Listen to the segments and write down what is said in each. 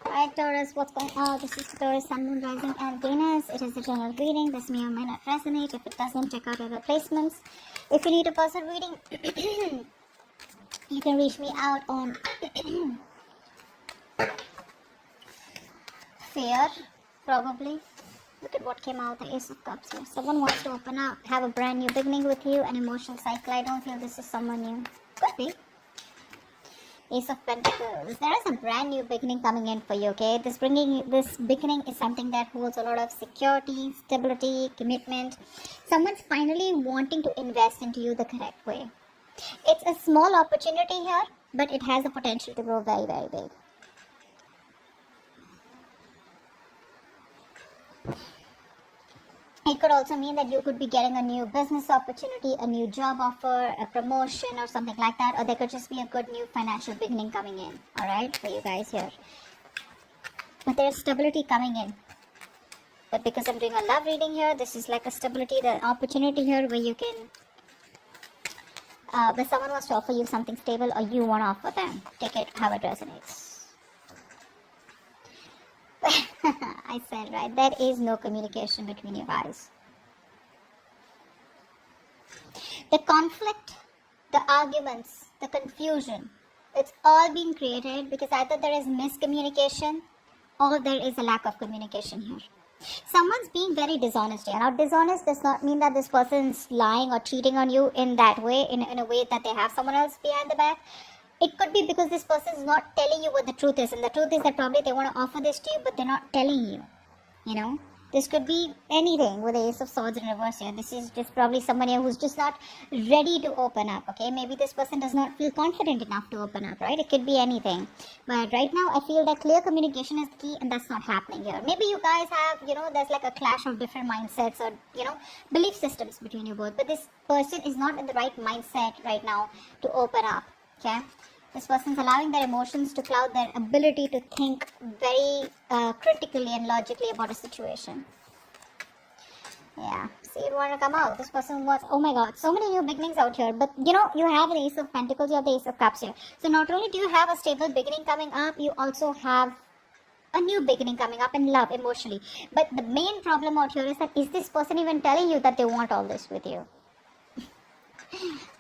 Alright, Taurus, what's going on? This is Taurus, Sun, Moon, Rising, and Venus. It is a general reading. This may or may not resonate. If it doesn't, check out other placements. If you need a personal reading, you can reach me out on fear, probably. Look at what came out, the Ace of Cups here. Someone wants to open up, have a brand new beginning with you, an emotional cycle. I don't feel this is someone new. Could be. Ace of Pentacles. There is a brand new beginning coming in for you, okay? This beginning is something that holds a lot of security, stability, commitment. Someone's finally wanting to invest into you the correct way. It's a small opportunity here, but it has the potential to grow very, very big. It could also mean that you could be getting a new business opportunity, a new job offer, a promotion or something like that. Or there could just be a good new financial beginning coming in. Alright, for you guys here. But there's stability coming in. But because I'm doing a love reading here, this is like a stability, the opportunity here where you can... where someone wants to offer you something stable or you want to offer them. Take it how it resonates. I said, right, there is no communication between you guys. The conflict, the arguments, the confusion, it's all being created because either there is miscommunication or there is a lack of communication here. Someone's being very dishonest here. Now, dishonest does not mean that this person's lying or cheating on you in that way, in a way that they have someone else behind the back. It could be because this person is not telling you what the truth is. And the truth is that probably they want to offer this to you, but they're not telling you. You know? This could be anything with the Ace of Swords in reverse here. This is just probably someone here who's just not ready to open up. Okay? Maybe this person does not feel confident enough to open up. Right? It could be anything. But right now, I feel that clear communication is the key. And that's not happening here. Maybe you guys have, there's like a clash of different mindsets or, belief systems between you both. But this person is not in the right mindset right now to open up. Okay, this person's allowing their emotions to cloud their ability to think very critically and logically about a situation. Yeah, see, it want to come out. This person was, oh my god, so many new beginnings out here. But you have the Ace of Pentacles, you have the Ace of Cups here. So not only do you have a stable beginning coming up, you also have a new beginning coming up in love, emotionally. But the main problem out here is that, is this person even telling you that they want all this with you?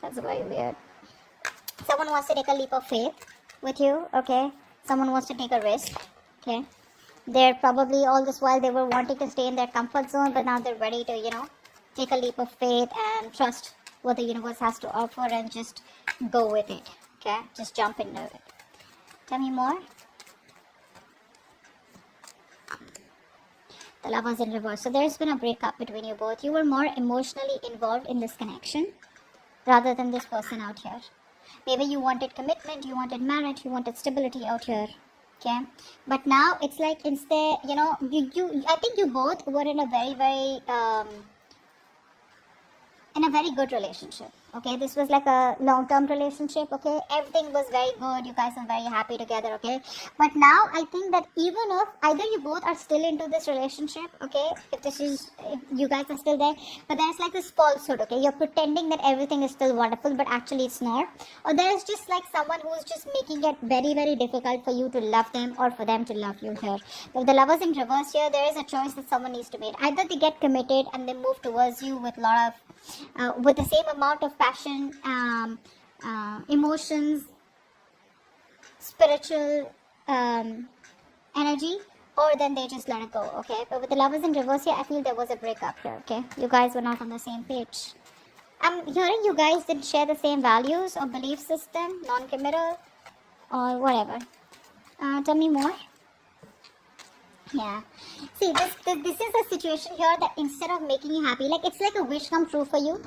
That's very weird. Someone wants to take a leap of faith with you, okay? Someone wants to take a risk, okay? They're probably, all this while, they were wanting to stay in their comfort zone, but now they're ready to, take a leap of faith and trust what the universe has to offer and just go with it, okay? Just jump into it. Tell me more. The Lovers in reverse. So there's been a breakup between you both. You were more emotionally involved in this connection rather than this person out here. Maybe you wanted commitment, you wanted marriage, you wanted stability out here, okay? But now it's like instead, I think you both were in a very, very good relationship, okay? This was like a long-term relationship, okay? Everything was very good, you guys are very happy together, okay? But now I think that even if either you both are still into this relationship, okay? If you guys are still there, but there's like this falsehood, okay? You're pretending that everything is still wonderful, but actually it's not. Or there's just like someone who's just making it very, very difficult for you to love them or for them to love you here. But the Lovers in reverse here, there is a choice that someone needs to make. Either they get committed and they move towards you with a lot of with the same amount of passion, emotions, spiritual energy, or then they just let it go, okay? But with the Lovers in reverse here, I feel there was a breakup here, okay? You guys were not on the same page. I'm hearing you guys didn't share the same values or belief system, non-committal, or whatever. Tell me more. Yeah. See, this is a situation here that instead of making you happy, like it's like a wish come true for you,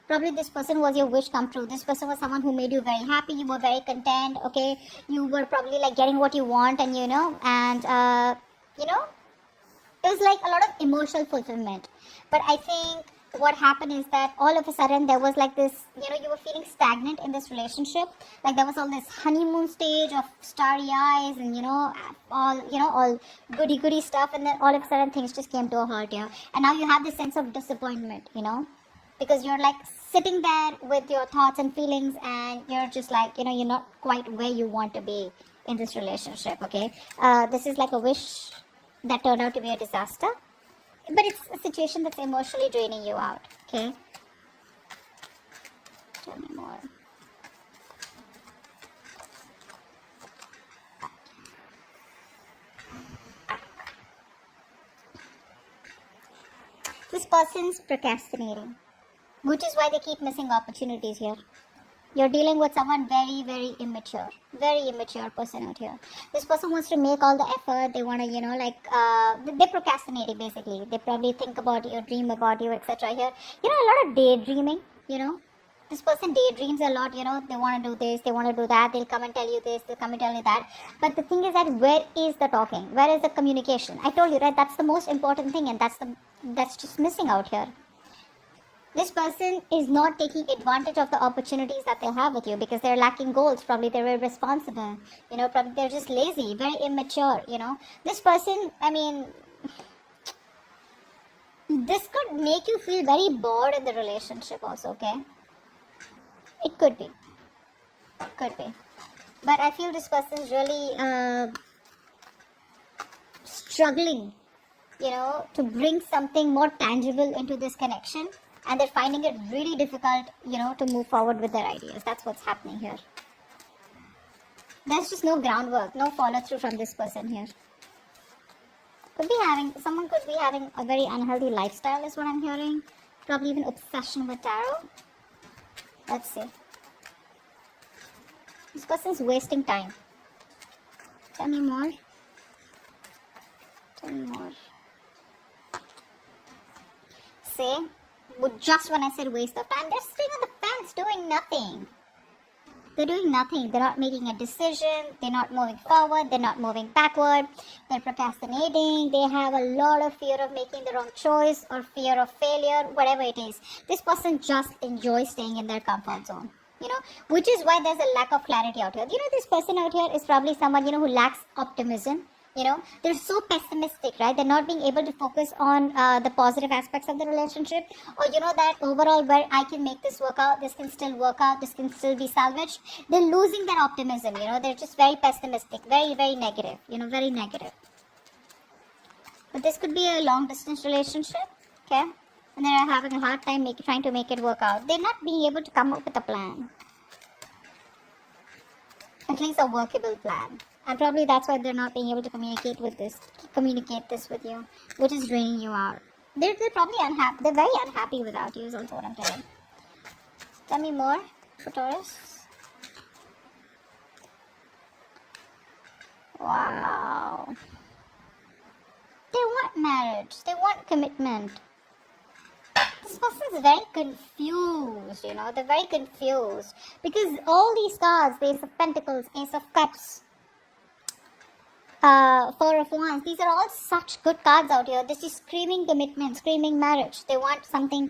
Probably this person was your wish come true. This person was someone who made you very happy. You were very content, okay? You were probably like getting what you want and, it was like a lot of emotional fulfillment. But I think what happened is that all of a sudden there was like this, you were feeling stagnant in this relationship. Like there was all this honeymoon stage of starry eyes and, all goody stuff. And then all of a sudden things just came to a halt here. And now you have this sense of disappointment, because you're like sitting there with your thoughts and feelings and you're just like, you're not quite where you want to be in this relationship, okay? This is like a wish that turned out to be a disaster, but it's a situation that's emotionally draining you out, okay? Tell me more. This person's procrastinating, which is why they keep missing opportunities here. You're dealing with someone very immature person out here. This person wants to make all the effort. They want to, they're procrastinating basically. They probably think about you, dream about you, etc. Here, a lot of daydreaming. This person daydreams a lot. They want to do this, they want to do that. They'll come and tell you this, they'll come and tell you that. But the thing is that where is the talking? Where is the communication? I told you, right? That's the most important thing, and that's just missing out here. This person is not taking advantage of the opportunities that they have with you because they're lacking goals. Probably they're irresponsible. Probably they're just lazy, very immature. This person, this could make you feel very bored in the relationship also, okay? It could be. But I feel this person is really struggling, to bring something more tangible into this connection. And they're finding it really difficult, to move forward with their ideas. That's what's happening here. There's just no groundwork, no follow through from this person here. Someone could be having a very unhealthy lifestyle is what I'm hearing. Probably even obsession with tarot. Let's see. This person's wasting time. Tell me more. See? Just when I said waste of time, they're sitting on the fence doing nothing. They're doing nothing. They're not making a decision. They're not moving forward. They're not moving backward. They're procrastinating. They have a lot of fear of making the wrong choice or fear of failure, whatever it is. This person just enjoys staying in their comfort zone. Which is why there's a lack of clarity out here. This person out here is probably someone, who lacks optimism. They're so pessimistic, right? They're not being able to focus on the positive aspects of the relationship, or that overall where I can make this work out, this can still work out, this can still be salvaged. They're losing their optimism. They're just very pessimistic, very negative, very negative. But this could be a long distance relationship, okay? And they're having a hard time trying to make it work out. They're not being able to come up with a plan, at least a workable plan. And probably that's why they're not being able to communicate this with you, which is draining you out. They're probably unhappy. They're very unhappy without you is also what I'm telling. Tell me more for Taurus. Wow. They want marriage. They want commitment. This person is very confused, They're very confused. Because all these cards, the Ace of Pentacles, Ace of Cups, Four of Wands, these are all such good cards out here. This is screaming commitment, screaming marriage. They want something,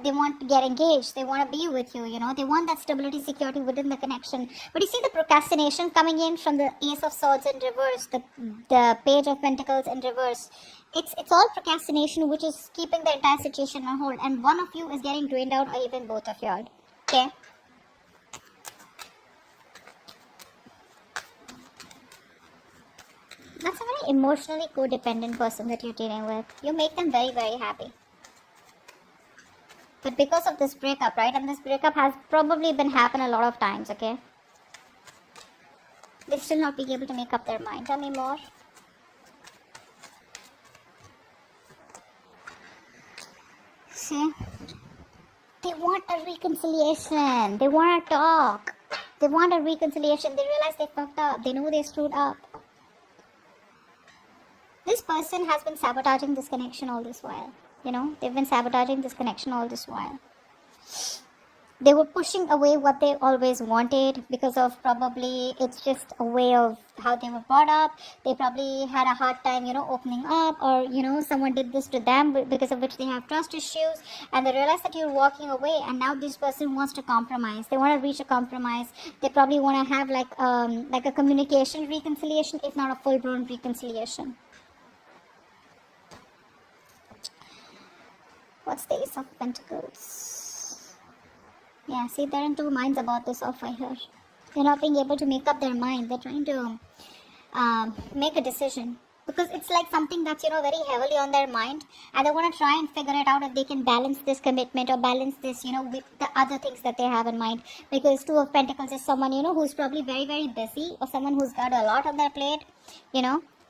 they want to get engaged, they want to be with you, They want that stability, security within the connection. But you see the procrastination coming in from the Ace of Swords in reverse, the Page of Pentacles in reverse. It's all procrastination, which is keeping the entire situation on hold. And one of you is getting drained out, or even both of y'all. Okay? That's a very emotionally codependent person that you're dealing with. You make them very happy. But because of this breakup, right? And this breakup has probably been happened a lot of times, okay? They're still not being able to make up their mind. Tell me more. See? They want a reconciliation. They want to talk. They want a reconciliation. They realize they fucked up. They know they screwed up. This person has been sabotaging this connection all this while. They've been sabotaging this connection all this while. They were pushing away what they always wanted because of probably it's just a way of how they were brought up. They probably had a hard time, opening up, or, someone did this to them because of which they have trust issues, and they realize that you're walking away, and now this person wants to compromise. They want to reach a compromise. They probably want to have like a communication reconciliation, if not a full-blown reconciliation. What's the Ace of Pentacles? Yeah, see, they're in two minds about this offer here. They're not being able to make up their mind. They're trying to make a decision, because it's like something that's, very heavily on their mind, and they want to try and figure it out if they can balance this commitment or balance this, with the other things that they have in mind. Because Two of Pentacles is someone, who's probably very, very busy, or someone who's got a lot on their plate,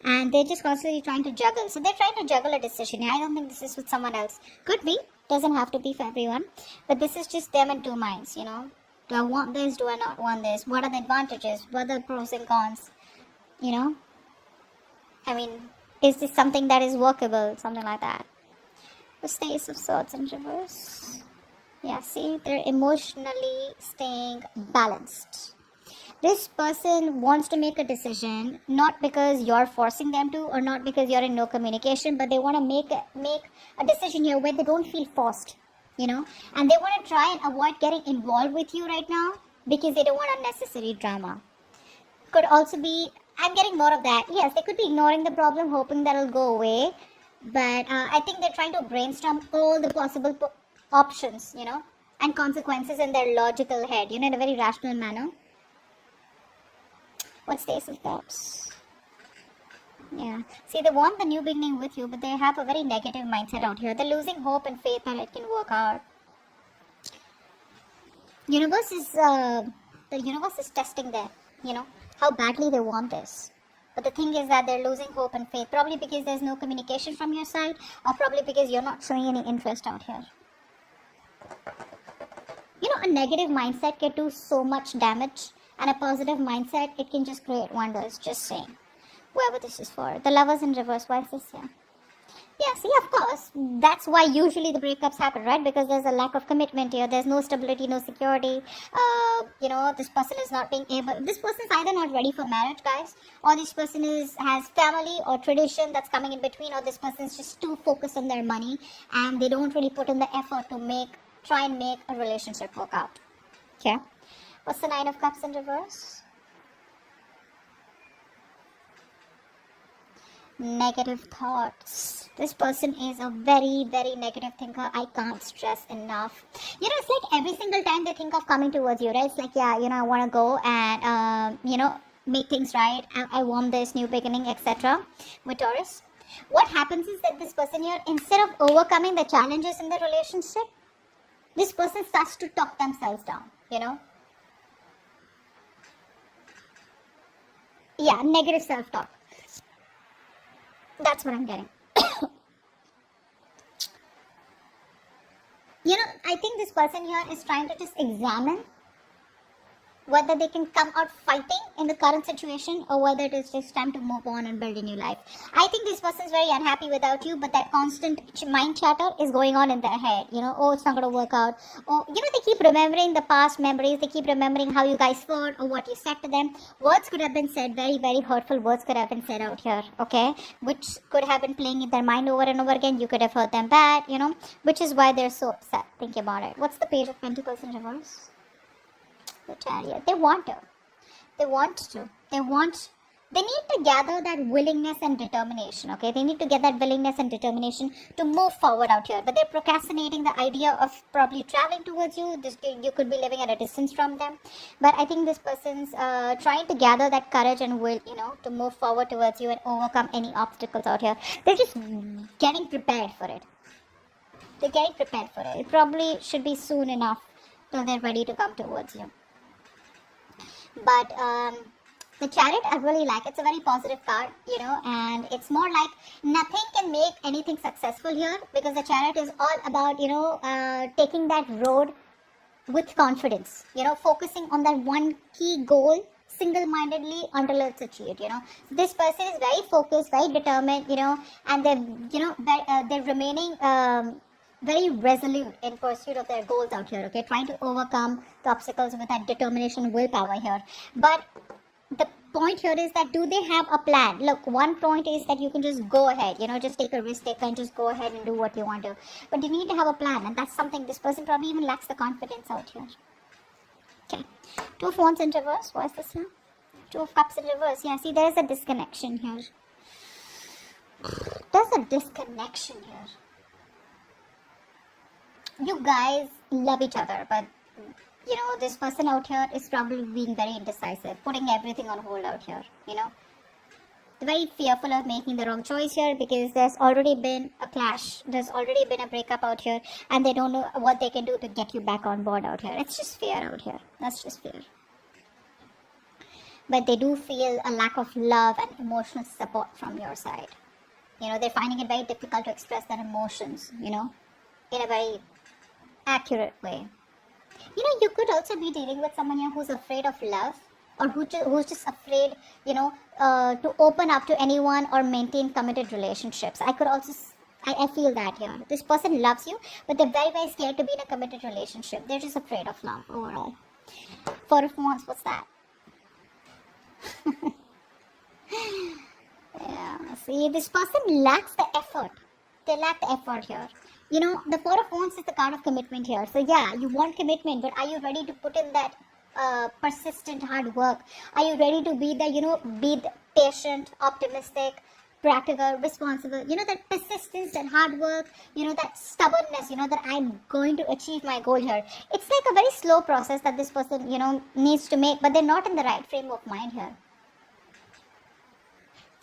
and they're just constantly trying to juggle. So they're trying to juggle a decision. I don't think this is with someone else. Could be, doesn't have to be for everyone, but this is just them in two minds. Do I want this? Do I not want this? What are the advantages? What are the pros and cons? I mean, is this something that is workable? Something like that. What's the Ace of Swords in reverse? Yeah, see, they're emotionally staying balanced. This person wants to make a decision, not because you're forcing them to, or not because you're in no communication, but they want to make a decision here where they don't feel forced, and they want to try and avoid getting involved with you right now because they don't want unnecessary drama. Could also be, I'm getting more of that. Yes, they could be ignoring the problem, hoping that it'll go away. But I think they're trying to brainstorm all the possible options, and consequences in their logical head, in a very rational manner. What's the Ace of Cups? Yeah. See, they want the new beginning with you, but they have a very negative mindset out here. They're losing hope and faith that it can work out. The universe is testing them, how badly they want this. But the thing is that they're losing hope and faith, probably because there's no communication from your side, or probably because you're not showing any interest out here. A negative mindset can do so much damage, and a positive mindset, it can just create wonders. Just saying. Whoever this is for. The Lovers in reverse, why is this here? Yeah, see, of course, that's why usually the breakups happen, right? Because there's a lack of commitment here. There's no stability, no security. This person is not being able. This person is either not ready for marriage, guys, or this person has family or tradition that's coming in between, or this person is just too focused on their money and they don't really put in the effort to try and make a relationship work out. Okay. What's the Nine of Cups in reverse? Negative thoughts. This person is a very, very negative thinker. I can't stress enough. It's like every single time they think of coming towards you, right? It's like, yeah, I want to go and, make things right. I want this new beginning, etc. With Taurus. What happens is that this person here, instead of overcoming the challenges in the relationship, this person starts to talk themselves down, Yeah, negative self-talk. That's what I'm getting. I think this person here is trying to just examine whether they can come out fighting in the current situation, or whether it is just time to move on and build a new life. I think this person is very unhappy without you, but that constant mind chatter is going on in their head. Oh, it's not going to work out. Or, they keep remembering the past memories. They keep remembering how you guys fought or what you said to them. Words could have been said, very, very hurtful words could have been said out here, okay? Which could have been playing in their mind over and over again. You could have hurt them bad, which is why they're so upset. Think about it. What's the Page of Pentacles in reverse? The Chariot. They want to. They need to gather that willingness and determination, okay? They need to get that willingness and determination to move forward out here. But they're procrastinating the idea of probably traveling towards you. You could be living at a distance from them. But I think this person's trying to gather that courage and will, to move forward towards you and overcome any obstacles out here. They're just getting prepared for it. It probably should be soon enough till they're ready to come towards you. But the Chariot, I really like. It's a very positive card, and it's more like nothing can make anything successful here, because the Chariot is all about, taking that road with confidence, focusing on that one key goal single-mindedly until it's achieved, This person is very focused, very determined, and they're remaining very resolute in pursuit of their goals out here, okay? Trying to overcome the obstacles with that determination and willpower here. But the point here is that, do they have a plan? Look, one point is that you can just go ahead, just take a risk taker and just go ahead and do what you want to. But you need to have a plan, and that's something this person probably even lacks the confidence out here. Okay. Two of Wands in reverse. What is this now? Two of Cups in reverse. Yeah, see, there is a disconnection here. There's a disconnection here. You guys love each other, but This person out here is probably being very indecisive, putting everything on hold out here. They're very fearful of making the wrong choice here because there's already been a clash, there's already been a breakup out here, and they don't know what they can do to get you back on board out here. It's just fear out here. That's just fear. But they do feel a lack of love and emotional support from your side. They're finding it very difficult to express their emotions, in a very accurate way. You could also be dealing with someone here who's afraid of love, or who's just afraid, to open up to anyone or maintain committed relationships. I feel that here. This person loves you, but they're very, very scared to be in a committed relationship. They're just afraid of love overall. Four of Wands, what's that? Yeah, see, this person lacks the effort. They lack the effort here. The Four of Wands is the card of commitment here. So yeah, you want commitment, but are you ready to put in that persistent hard work? Are you ready to be the patient, optimistic, practical, responsible? That persistence, that hard work, that stubbornness, that I'm going to achieve my goal here. It's like a very slow process that this person, needs to make, but they're not in the right frame of mind here.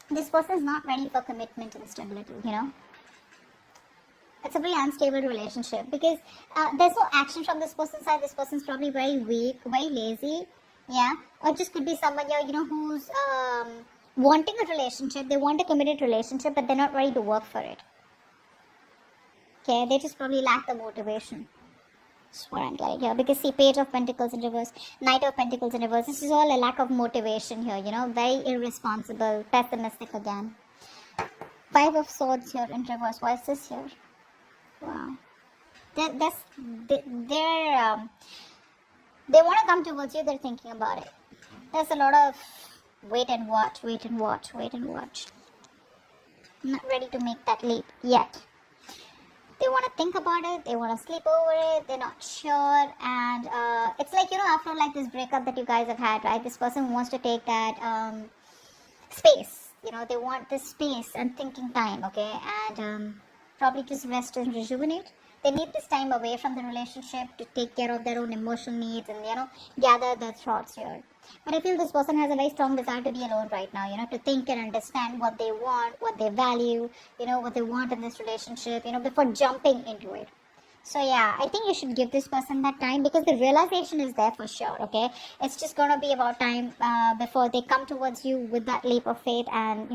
This person is not ready for commitment and stability, It's a very unstable relationship because there's no action from this person's side. This person's probably very weak, very lazy, yeah. Or just could be someone here, who's wanting a relationship. They want a committed relationship, but they're not ready to work for it. Okay, they just probably lack the motivation. That's what I'm getting here. Because see, Page of Pentacles in reverse, Knight of Pentacles in reverse. This is all a lack of motivation here, very irresponsible, pessimistic again. Five of Swords here in reverse. Why is this here? Wow. They want to come towards you. They're thinking about it. There's a lot of wait and watch. Not ready to make that leap yet. They want to think about it. They want to sleep over it. They're not sure. And it's like, after like this breakup that you guys have had, right? This person wants to take that space. They want this space and thinking time, okay? And probably just rest and rejuvenate. They need this time away from the relationship to take care of their own emotional needs and, gather their thoughts here. But I feel this person has a very strong desire to be alone right now, to think and understand what they want, what they value, what they want in this relationship, before jumping into it. So yeah, I think you should give this person that time because the realization is there for sure, okay? It's just going to be about time before they come towards you with that leap of faith and,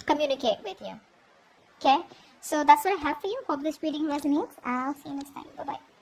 communicate with you. Okay, so that's what I have for you. Hope this reading resonates. I'll see you next time. Bye-bye.